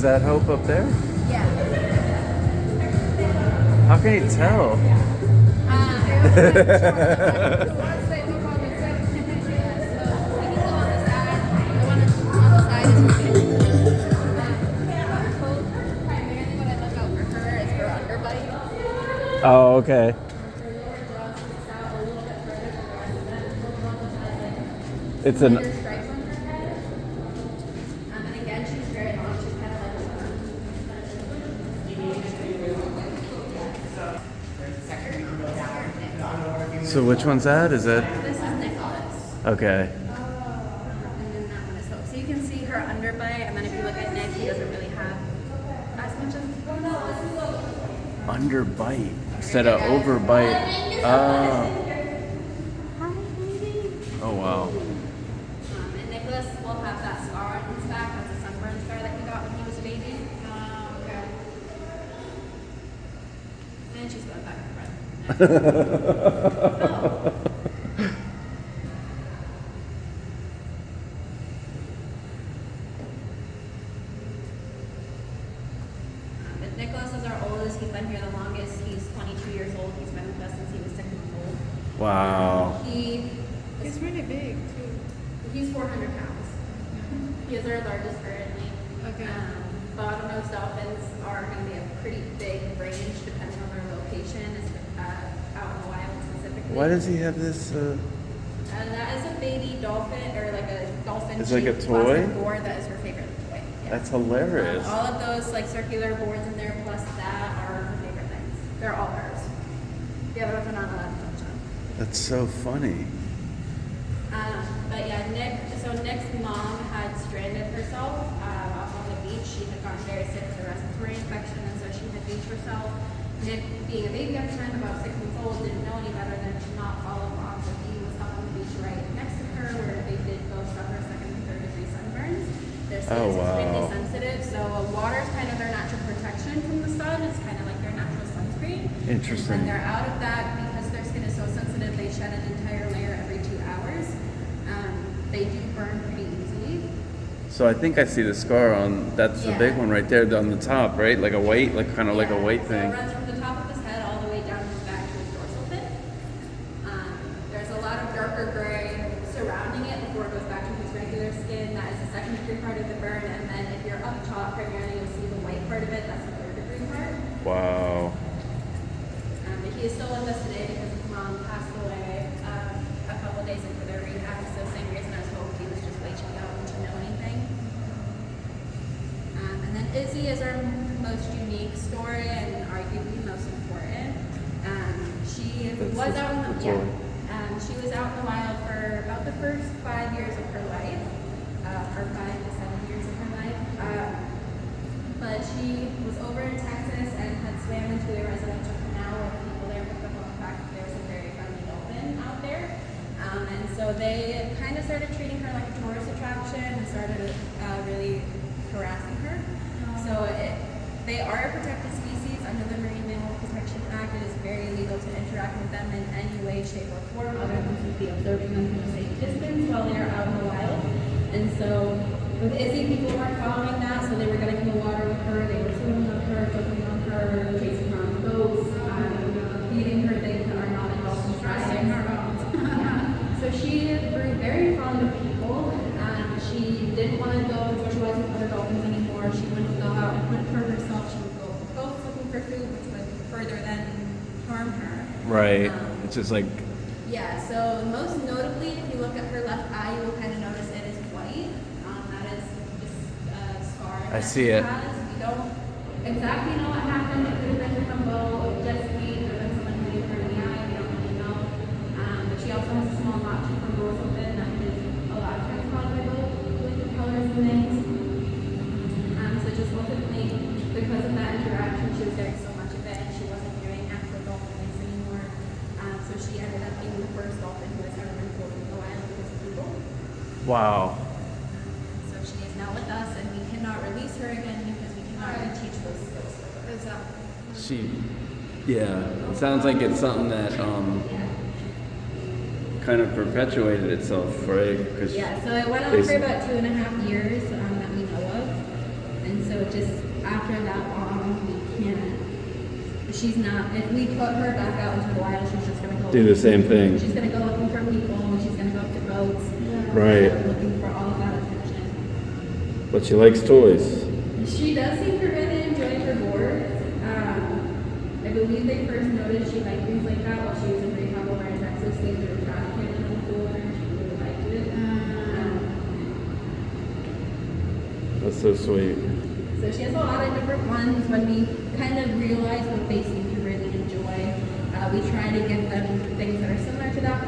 that Hope up there? Yeah. How can you tell? Oh, okay. It's an. And again, she's very long. She's kind of like. So which one's that? Is that? This is Nicholas. Okay. And then that one is Hope. So you can see her underbite, and then if you look at Nick, he doesn't really have as much of. Underbite instead of overbite. Oh. Oh wow. And Nicholas will have that scar on his back. That's a sunburn scar that he got when he was a baby. Okay. And she's going back in front. But Nicholas is our oldest. He's been here the longest. He's 22 years old. He's been with us since he was 6 months old. Wow. It's really big too. He's 400 pounds. He is our largest currently. Okay. Bottlenose dolphins are going to be a pretty big range depending on their location, out in the wild specifically. Why does he have this? That is a baby dolphin, or like a dolphin. It's like a shaped toy? plastic board that is her favorite toy. Yeah. That's hilarious. All of those like circular boards in there plus that are her favorite things. They're all hers. The other ones are not allowed to touch on. That's so funny. But yeah, Nick's mom had stranded herself off on the beach. She had gotten very sick with a respiratory infection, and so she had beached herself. Nick, being a baby at the time, about 6 months old, didn't know any better than to not follow on. So he was up on the beach right next to her, where they did both suffer second and third degree sunburns. Their skin is extremely sensitive, so water is kind of their natural protection from the sun. It's kind of like their natural sunscreen. Interesting. When they're out of that, because their skin is so sensitive, they shed an entire layer every 2 hours. They do burn pretty easily. So I think I see the scar on. That's the big one right there on the top, right? Like a weight, like kind of like a weight So thing. it runs from the top of his head all the way down his back to his dorsal fin. There's a lot of darker gray surrounding it before it goes back to his regular skin. That is the second degree part of the burn, and then if you're up top, primarily you'll see the white part of it. That's the third degree part. Wow. But he is still with us today because his mom passed away a couple days into their rehab. So same reason as Hope, he was just way too young to know anything. And then Izzy is our most unique story and arguably most important. She was out in the she was out in the wild for about the first 5 years of her life, or 5 to 7 years of her life. But she was over in Texas and had swam into a residential canal where the people there picked up on the fact that there was a very friendly dolphin out there. And so they kind of started treating her like a tourist attraction and started really harassing her. So they are a protected species under the Marine Mammal Protection Act. It is very illegal to interact with them in any way, shape, or form other than to be observing them from a safe distance while they are out in the wild. And so with Izzy, people weren't following that, so they were getting in the water with her, they were swimming with her, jumping on her, chasing her on boats, feeding her things that are not in dolphin stressing her out. So she grew very fond of people. She didn't want to go and socialize with other dolphins anymore. She wouldn't go out and hunt for herself. She would go with boats looking for food, which would further then harm her. Right. It's just like. Yeah, so most notably, if you look at her left eye, you will kind of notice it is white. That is just a scar. I see it. We don't exactly know what happened. It could have been from bow, jet ski, or been someone who hit her in the eye. We don't really know. But she also has a small notch from dorsal fin that is a lot of times caused by both liquid colors and things. So just ultimately, because of that interaction, she was getting so much of it, and she wasn't doing natural dolphin things anymore. So she ended up being the first dolphin who has ever been pulled from the wild because of people. Wow. So she is now with us, and we cannot release her again because we cannot really teach those skills to her. Yeah. It sounds like it's something that kind of perpetuated itself, right? Yeah, so it went on for about 2.5 years that we know of. And so it just, after that long, we can't, she's not, if we put her back out into the wild, she's just going to go. Do the same thing. She's going to go looking for people, she's going to go up to boats. Right. Looking for all of that attention. But she likes toys. She does seem to really enjoy her boards. I believe they first noticed she liked things like that while she was in rehab over in Texas. They threw a trash can in the pool and she really liked it. That's so sweet. So she has a lot of different ones. When we kind of realize what they seem to really enjoy, we try to give them things that are similar to that.